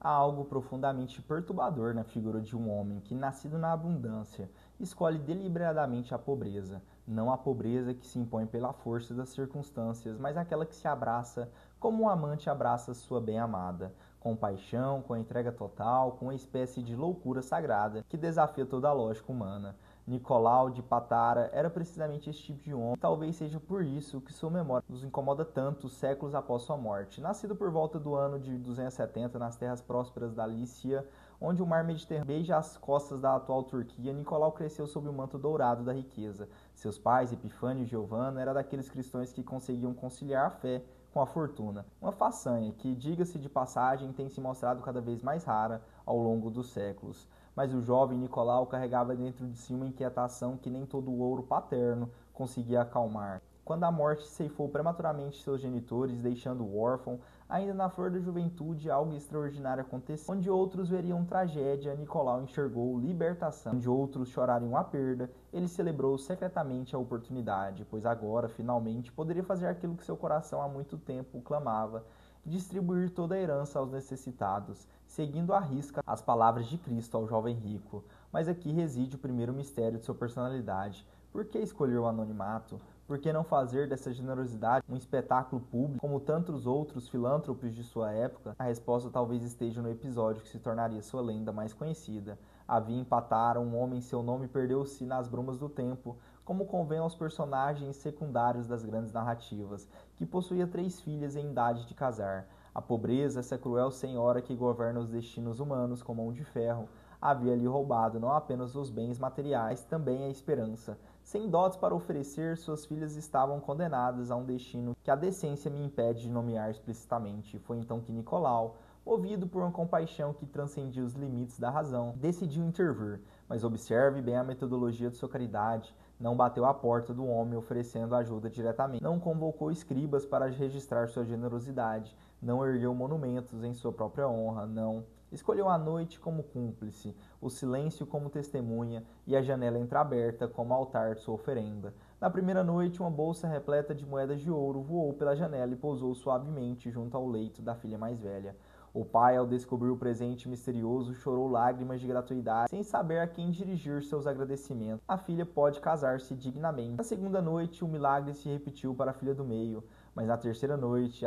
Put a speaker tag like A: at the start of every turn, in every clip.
A: Há algo profundamente perturbador na figura de um homem que, nascido na abundância, escolhe deliberadamente a pobreza, não a pobreza que se impõe pela força das circunstâncias, mas aquela que se abraça como um amante abraça sua bem-amada, com paixão, com entrega total, com uma espécie de loucura sagrada que desafia toda a lógica humana. Nicolau de Patara era precisamente esse tipo de homem, e talvez seja por isso que sua memória nos incomoda tanto séculos após sua morte. Nascido por volta do ano de 270 nas terras prósperas da Lícia, onde o mar Mediterrâneo beija as costas da atual Turquia, Nicolau cresceu sob o manto dourado da riqueza. Seus pais, Epifânio e Giovanna, eram daqueles cristãos que conseguiam conciliar a fé com a fortuna, uma façanha que, diga-se de passagem, tem se mostrado cada vez mais rara ao longo dos séculos. Mas o jovem Nicolau carregava dentro de si uma inquietação que nem todo o ouro paterno conseguia acalmar. Quando a morte ceifou prematuramente seus genitores, deixando-o órfão, ainda na flor da juventude, algo extraordinário aconteceu. Onde outros veriam tragédia, Nicolau enxergou libertação. Onde outros chorariam a perda, ele celebrou secretamente a oportunidade, pois agora, finalmente, poderia fazer aquilo que seu coração há muito tempo clamava: distribuir toda a herança aos necessitados, seguindo à risca as palavras de Cristo ao jovem rico. Mas aqui reside o primeiro mistério de sua personalidade. Por que escolher o anonimato? Por que não fazer dessa generosidade um espetáculo público, como tantos outros filântropos de sua época? A resposta talvez esteja no episódio que se tornaria sua lenda mais conhecida. Havia em Patara um homem, seu nome perdeu-se nas brumas do tempo, como convém aos personagens secundários das grandes narrativas, que possuía 3 filhas em idade de casar. A pobreza, essa cruel senhora que governa os destinos humanos com mão de ferro, havia lhe roubado não apenas os bens materiais, também a esperança. Sem dotes para oferecer, suas filhas estavam condenadas a um destino que a decência me impede de nomear explicitamente. Foi então que Nicolau, movido por uma compaixão que transcendia os limites da razão, decidiu intervir. Mas observe bem a metodologia de sua caridade. Não bateu à porta do homem oferecendo ajuda diretamente. Não convocou escribas para registrar sua generosidade. Não ergueu monumentos em sua própria honra. Não. Escolheu a noite como cúmplice, o silêncio como testemunha e a janela entreaberta como altar de sua oferenda. Na primeira noite, uma bolsa repleta de moedas de ouro voou pela janela e pousou suavemente junto ao leito da filha mais velha. O pai, ao descobrir o presente misterioso, chorou lágrimas de gratuidade, sem saber a quem dirigir seus agradecimentos. A filha pode casar-se dignamente. Na segunda noite, o milagre se repetiu para a filha do meio. Mas na terceira noite,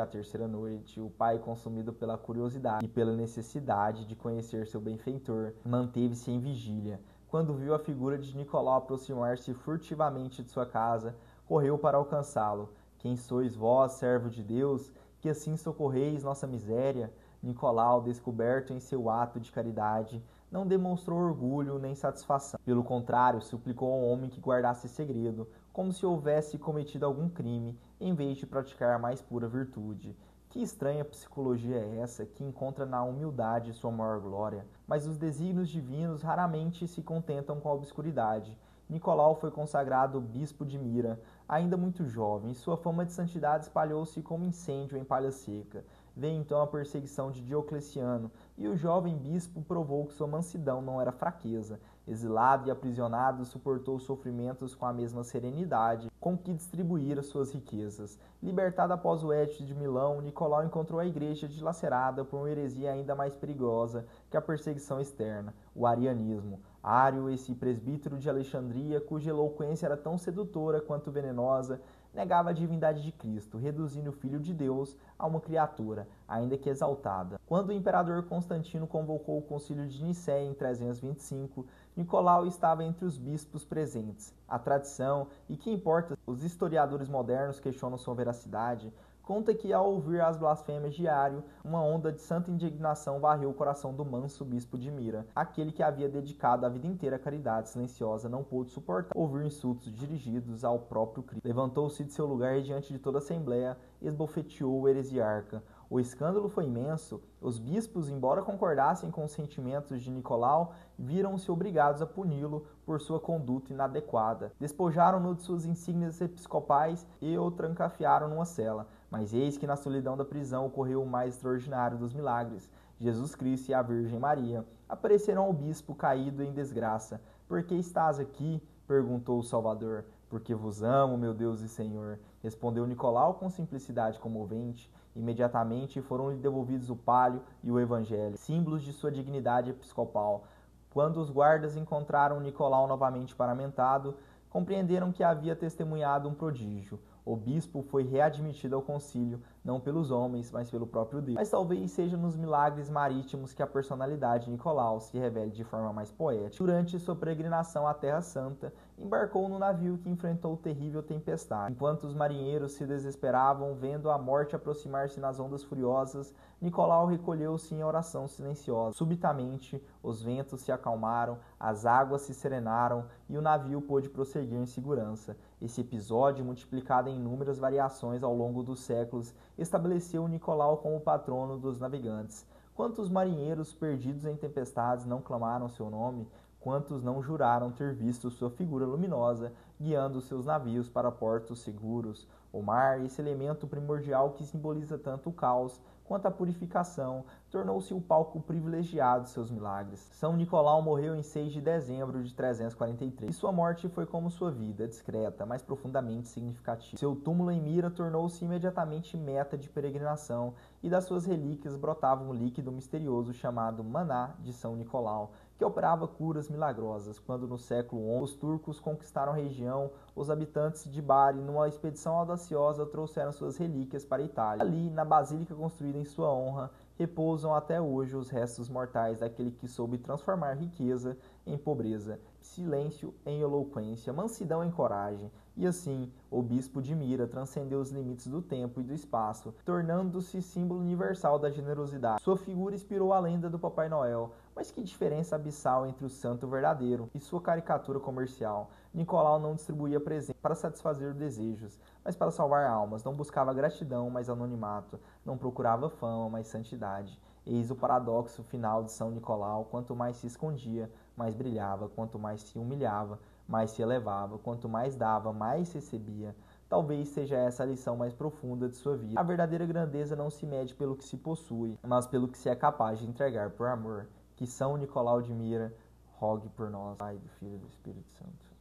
A: o pai, consumido pela curiosidade e pela necessidade de conhecer seu benfeitor, manteve-se em vigília. Quando viu a figura de Nicolau aproximar-se furtivamente de sua casa, correu para alcançá-lo. Quem sois vós, servo de Deus, que assim socorreis nossa miséria? Nicolau, descoberto em seu ato de caridade, não demonstrou orgulho nem satisfação. Pelo contrário, suplicou ao homem que guardasse segredo, como se houvesse cometido algum crime, em vez de praticar a mais pura virtude. Que estranha psicologia é essa, que encontra na humildade sua maior glória? Mas os desígnios divinos raramente se contentam com a obscuridade. Nicolau foi consagrado bispo de Mira, ainda muito jovem, e sua fama de santidade espalhou-se como incêndio em palha seca. Veio então a perseguição de Diocleciano, e o jovem bispo provou que sua mansidão não era fraqueza. Exilado e aprisionado, suportou os sofrimentos com a mesma serenidade com que distribuíra suas riquezas. Libertado após o Edito de Milão, Nicolau encontrou a igreja dilacerada por uma heresia ainda mais perigosa que a perseguição externa, o arianismo. Ário, esse presbítero de Alexandria, cuja eloquência era tão sedutora quanto venenosa, negava a divindade de Cristo, reduzindo o Filho de Deus a uma criatura, ainda que exaltada. Quando o imperador Constantino convocou o concílio de Nicéia em 325, Nicolau estava entre os bispos presentes. A tradição, e que importa, os historiadores modernos questionam sua veracidade, conta que, ao ouvir as blasfêmias de Ário, uma onda de santa indignação varreu o coração do manso bispo de Mira. Aquele que havia dedicado a vida inteira à caridade silenciosa não pôde suportar ouvir insultos dirigidos ao próprio Cristo. Levantou-se de seu lugar e, diante de toda a assembleia, esbofeteou o heresiarca. O escândalo foi imenso. Os bispos, embora concordassem com os sentimentos de Nicolau, viram-se obrigados a puni-lo por sua conduta inadequada. Despojaram-no de suas insígnias episcopais e o trancafiaram numa cela. Mas eis que na solidão da prisão ocorreu o mais extraordinário dos milagres. Jesus Cristo e a Virgem Maria apareceram ao bispo caído em desgraça. "Por que estás aqui?" perguntou o Salvador. "Porque vos amo, meu Deus e Senhor", respondeu Nicolau com simplicidade comovente. Imediatamente foram-lhe devolvidos o palio e o evangelho, símbolos de sua dignidade episcopal. Quando os guardas encontraram Nicolau novamente paramentado, compreenderam que havia testemunhado um prodígio. O bispo foi readmitido ao concílio, não pelos homens, mas pelo próprio Deus. Mas talvez seja nos milagres marítimos que a personalidade de Nicolau se revele de forma mais poética. Durante sua peregrinação à Terra Santa, embarcou no navio que enfrentou terrível tempestade. Enquanto os marinheiros se desesperavam, vendo a morte aproximar-se nas ondas furiosas, Nicolau recolheu-se em oração silenciosa. Subitamente, os ventos se acalmaram, as águas se serenaram e o navio pôde prosseguir em segurança. Esse episódio, multiplicado em inúmeras variações ao longo dos séculos, estabeleceu Nicolau como patrono dos navegantes. Quantos marinheiros perdidos em tempestades não clamaram seu nome? Quantos não juraram ter visto sua figura luminosa guiando seus navios para portos seguros? O mar, esse elemento primordial que simboliza tanto o caos quanto a purificação, tornou-se o palco privilegiado de seus milagres. São Nicolau morreu em 6 de dezembro de 343, e sua morte foi como sua vida, discreta, mas profundamente significativa. Seu túmulo em Mira tornou-se imediatamente meta de peregrinação, e das suas relíquias brotava um líquido misterioso chamado maná de São Nicolau, que operava curas milagrosas. Quando no século XI os turcos conquistaram a região, os habitantes de Bari, numa expedição audaciosa, trouxeram suas relíquias para a Itália. Ali, na basílica construída em sua honra, repousam até hoje os restos mortais daquele que soube transformar riqueza em pobreza, silêncio em eloquência, mansidão em coragem. E assim, o bispo de Mira transcendeu os limites do tempo e do espaço, tornando-se símbolo universal da generosidade. Sua figura inspirou a lenda do Papai Noel, mas que diferença abissal entre o santo verdadeiro e sua caricatura comercial. Nicolau não distribuía presentes para satisfazer desejos, mas para salvar almas. Não buscava gratidão, mas anonimato. Não procurava fama, mas santidade. Eis o paradoxo final de São Nicolau: quanto mais se escondia, mais brilhava; quanto mais se humilhava, mais se elevava; quanto mais dava, mais recebia. Talvez seja essa a lição mais profunda de sua vida. A verdadeira grandeza não se mede pelo que se possui, mas pelo que se é capaz de entregar por amor. Que São Nicolau de Mira rogue por nós. Pai, do Filho e do Espírito Santo.